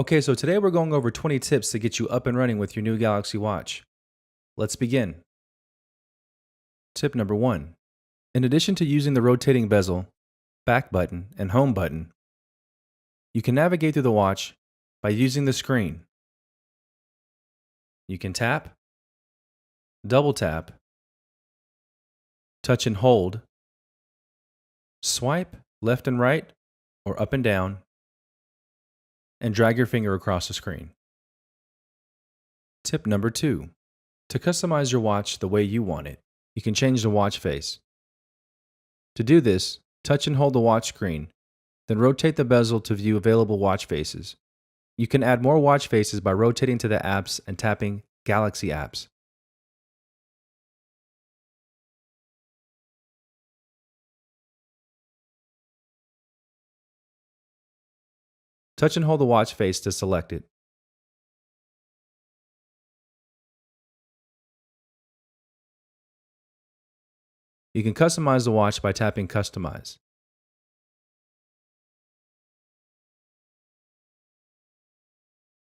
Okay, so today we're going over 20 tips to get you up and running with your new Galaxy Watch. Let's begin. Tip number 1. In addition to using the rotating bezel, back button, and home button, you can navigate through the watch by using the screen. You can tap, double tap, touch and hold, swipe left and right or up and down, and drag your finger across the screen. Tip number 2. To customize your watch the way you want it, you can change the watch face. To do this, touch and hold the watch screen, then rotate the bezel to view available watch faces. You can add more watch faces by rotating to the apps and tapping Galaxy Apps. Touch and hold the watch face to select it. You can customize the watch by tapping Customize.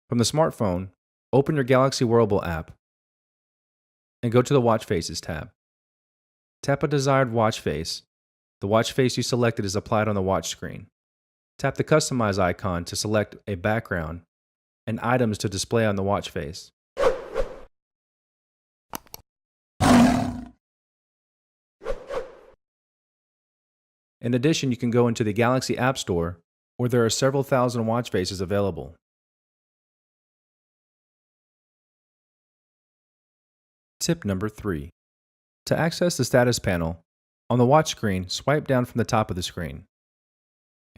From the smartphone, open your Galaxy Wearable app and go to the Watch Faces tab. Tap a desired watch face. The watch face you selected is applied on the watch screen. Tap the Customize icon to select a background and items to display on the watch face. In addition, you can go into the Galaxy App Store, where there are several thousand watch faces available. Tip number 3. To access the status panel, on the watch screen, swipe down from the top of the screen.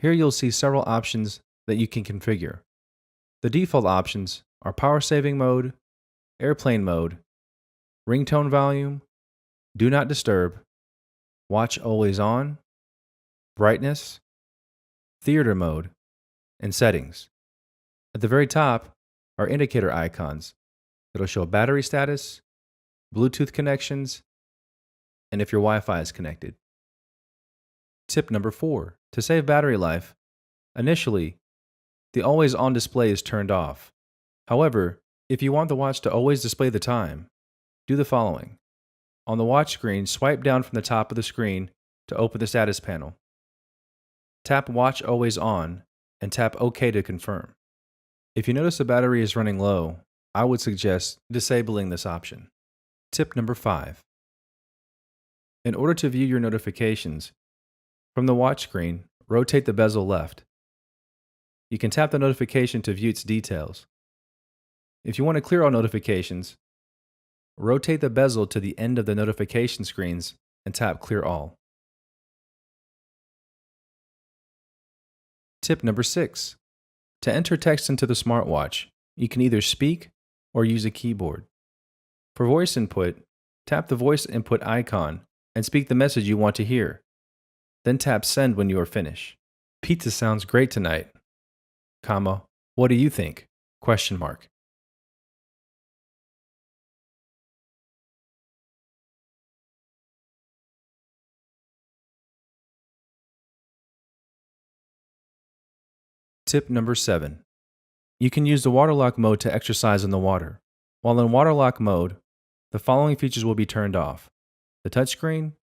Here you'll see several options that you can configure. The default options are power saving mode, airplane mode, ringtone volume, do not disturb, watch always on, brightness, theater mode, and settings. At the very top are indicator icons that'll show battery status, Bluetooth connections, and if your Wi-Fi is connected. Tip number 4. To save battery life, initially, the always on display is turned off. However, if you want the watch to always display the time, do the following. On the watch screen, swipe down from the top of the screen to open the status panel. Tap Watch Always On and tap OK to confirm. If you notice the battery is running low, I would suggest disabling this option. Tip number 5. In order to view your notifications, from the watch screen, rotate the bezel left. You can tap the notification to view its details. If you want to clear all notifications, rotate the bezel to the end of the notification screens and tap Clear All. Tip number 6. To enter text into the smartwatch, you can either speak or use a keyboard. For voice input, tap the voice input icon and speak the message you want to hear. Then tap Send when you are finished. Pizza sounds great tonight. Comma, what do you think? Question mark. Tip number 7. You can use the waterlock mode to exercise in the water. While in waterlock mode, the following features will be turned off: the touchscreen,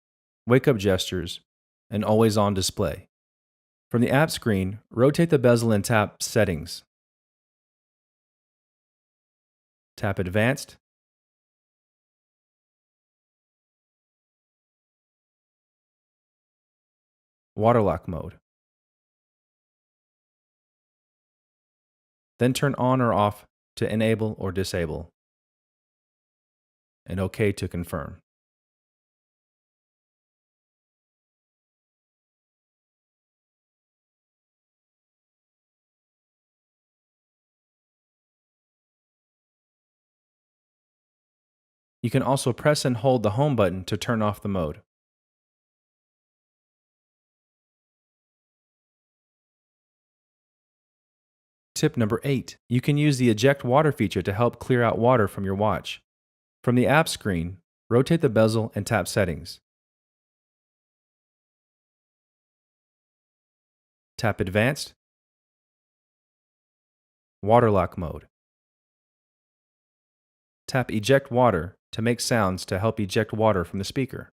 wake-up gestures, and always-on display. From the app screen, rotate the bezel and tap Settings. Tap Advanced. Waterlock mode. Then turn on or off to enable or disable, and OK to confirm. You can also press and hold the home button to turn off the mode. Tip number 8. You can use the eject water feature to help clear out water from your watch. From the app screen, rotate the bezel and tap Settings. Tap Advanced. Water lock mode. Tap Eject Water to make sounds to help eject water from the speaker.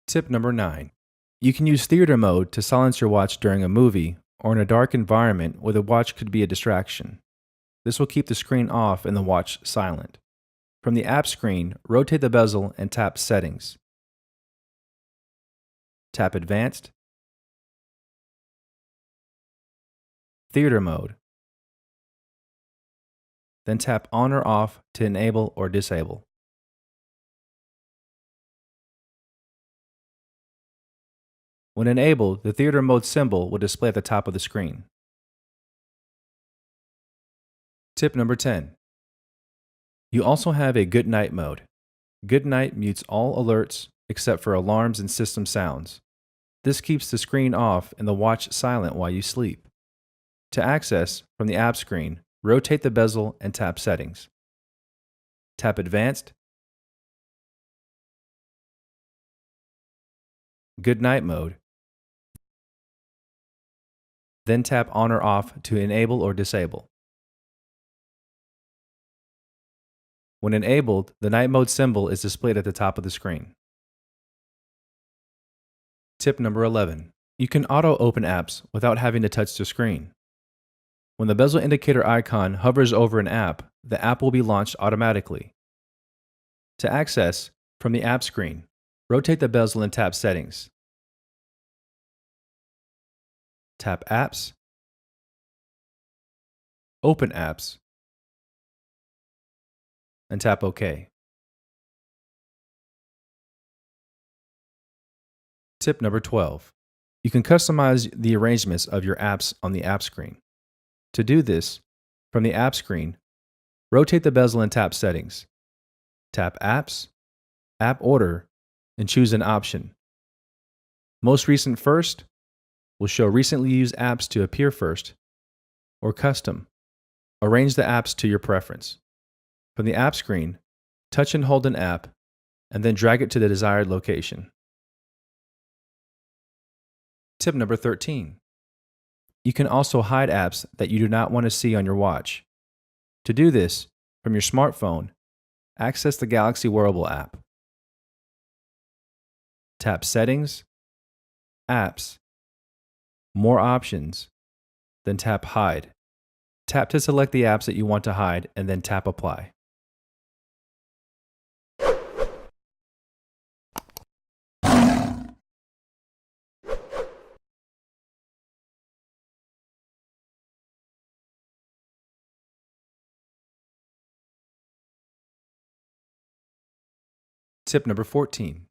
Tip number 9. You can use theater mode to silence your watch during a movie or in a dark environment where the watch could be a distraction. This will keep the screen off and the watch silent. From the app screen, rotate the bezel and tap Settings. Tap Advanced, Theater Mode. Then tap On or Off to enable or disable. When enabled, the theater mode symbol will display at the top of the screen. Tip number 10. You also have a Good Night mode. Good Night mutes all alerts except for alarms and system sounds. This keeps the screen off and the watch silent while you sleep. To access, from the app screen, rotate the bezel and tap Settings. Tap Advanced, Good Night mode, then tap On or Off to enable or disable. When enabled, the night mode symbol is displayed at the top of the screen. Tip number 11. You can auto-open apps without having to touch the screen. When the bezel indicator icon hovers over an app, the app will be launched automatically. To access, from the app screen, rotate the bezel and tap Settings. Tap Apps, Open Apps, and tap OK. Tip number 12. You can customize the arrangements of your apps on the app screen. To do this, from the app screen, rotate the bezel and tap Settings. Tap Apps, App Order, and choose an option. Most Recent First will show recently used apps to appear first, or Custom. Arrange the apps to your preference. From the app screen, touch and hold an app, and then drag it to the desired location. Tip number 13. You can also hide apps that you do not want to see on your watch. To do this, from your smartphone, access the Galaxy Wearable app. Tap Settings, Apps, More Options, then tap Hide. Tap to select the apps that you want to hide, and then tap Apply. Tip number 14.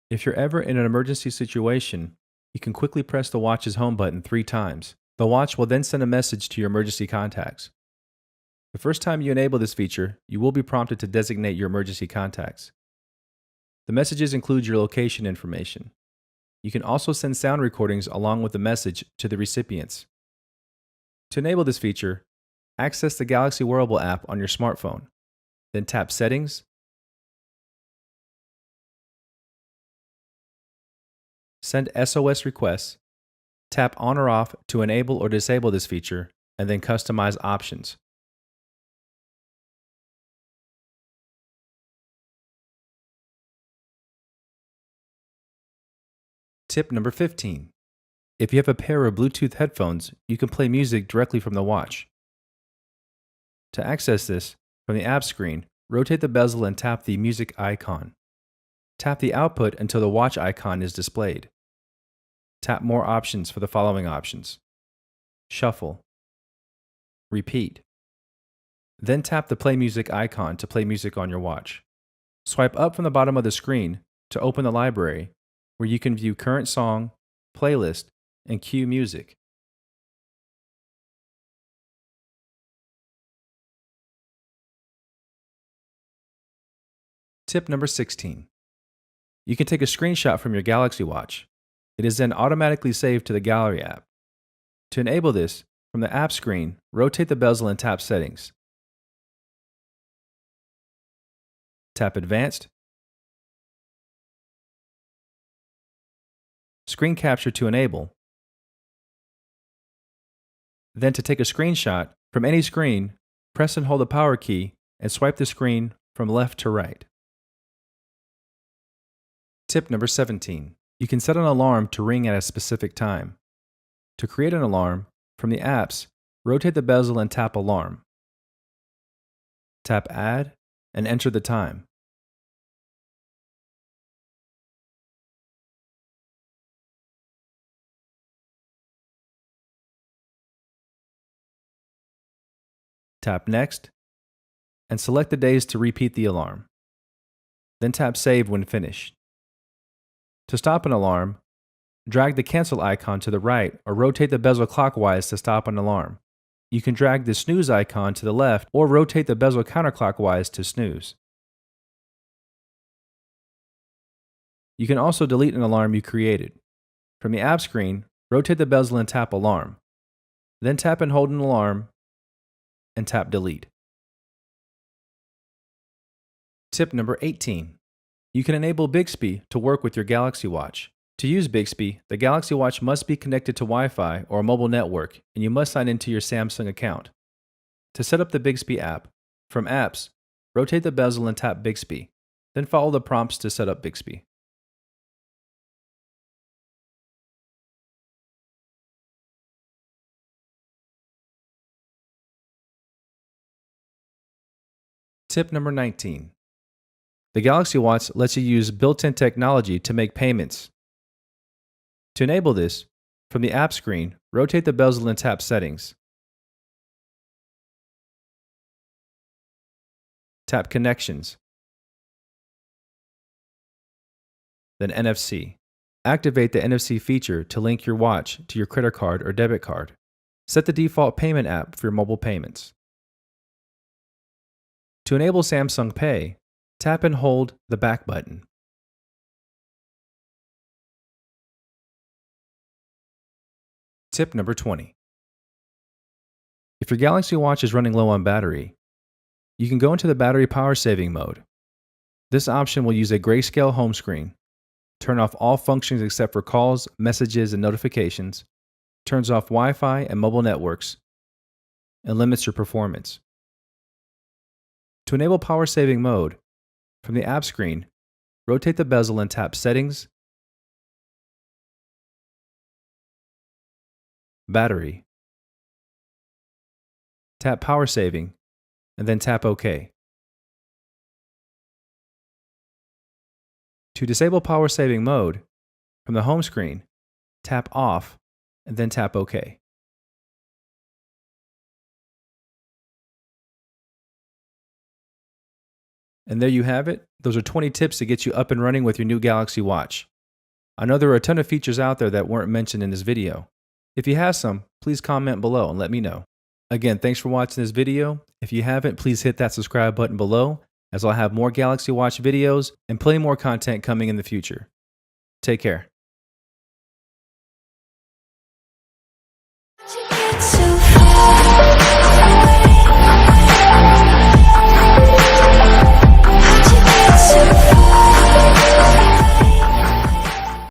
If you're ever in an emergency situation, you can quickly press the watch's home button 3 times. The watch will then send a message to your emergency contacts. The first time you enable this feature, you will be prompted to designate your emergency contacts. The messages include your location information. You can also send sound recordings along with the message to the recipients. To enable this feature, access the Galaxy Wearable app on your smartphone. Then tap Settings, send SOS requests, tap On or Off to enable or disable this feature, and then customize options. Tip number 15. If you have a pair of Bluetooth headphones, you can play music directly from the watch. To access this, from the app screen, rotate the bezel and tap the music icon. Tap the output until the watch icon is displayed. Tap More Options for the following options: Shuffle, Repeat. Then tap the Play Music icon to play music on your watch. Swipe up from the bottom of the screen to open the library, where you can view current song, playlist, and cue music. Tip number 16. You can take a screenshot from your Galaxy Watch. It is then automatically saved to the Gallery app. To enable this, from the app screen, rotate the bezel and tap Settings. Tap Advanced. Screen Capture to enable. Then to take a screenshot from any screen, press and hold the power key and swipe the screen from left to right. Tip number 17. You can set an alarm to ring at a specific time. To create an alarm, from the apps, rotate the bezel and tap Alarm. Tap Add and enter the time. Tap Next and select the days to repeat the alarm. Then tap Save when finished. To stop an alarm, drag the cancel icon to the right or rotate the bezel clockwise to stop an alarm. You can drag the snooze icon to the left or rotate the bezel counterclockwise to snooze. You can also delete an alarm you created. From the app screen, rotate the bezel and tap Alarm. Then tap and hold an alarm and tap Delete. Tip number 18. You can enable Bixby to work with your Galaxy Watch. To use Bixby, the Galaxy Watch must be connected to Wi-Fi or a mobile network, and you must sign into your Samsung account. To set up the Bixby app, from Apps, rotate the bezel and tap Bixby, then follow the prompts to set up Bixby. Tip number 19. The Galaxy Watch lets you use built-in technology to make payments. To enable this, from the app screen, rotate the bezel and tap Settings. Tap Connections. Then NFC. Activate the NFC feature to link your watch to your credit card or debit card. Set the default payment app for your mobile payments. To enable Samsung Pay, tap and hold the back button. Tip number 20. If your Galaxy Watch is running low on battery, you can go into the battery power saving mode. This option will use a grayscale home screen, turn off all functions except for calls, messages, and notifications, turns off Wi-Fi and mobile networks, and limits your performance. To enable power saving mode, from the app screen, rotate the bezel and tap Settings, Battery, tap Power Saving, and then tap OK. To disable power saving mode, from the home screen, tap Off, and then tap OK. And there you have it. Those are 20 tips to get you up and running with your new Galaxy Watch. I know there are a ton of features out there that weren't mentioned in this video. If you have some, please comment below and let me know. Again, thanks for watching this video. If you haven't, please hit that subscribe button below, as I'll have more Galaxy Watch videos and plenty more content coming in the future. Take care.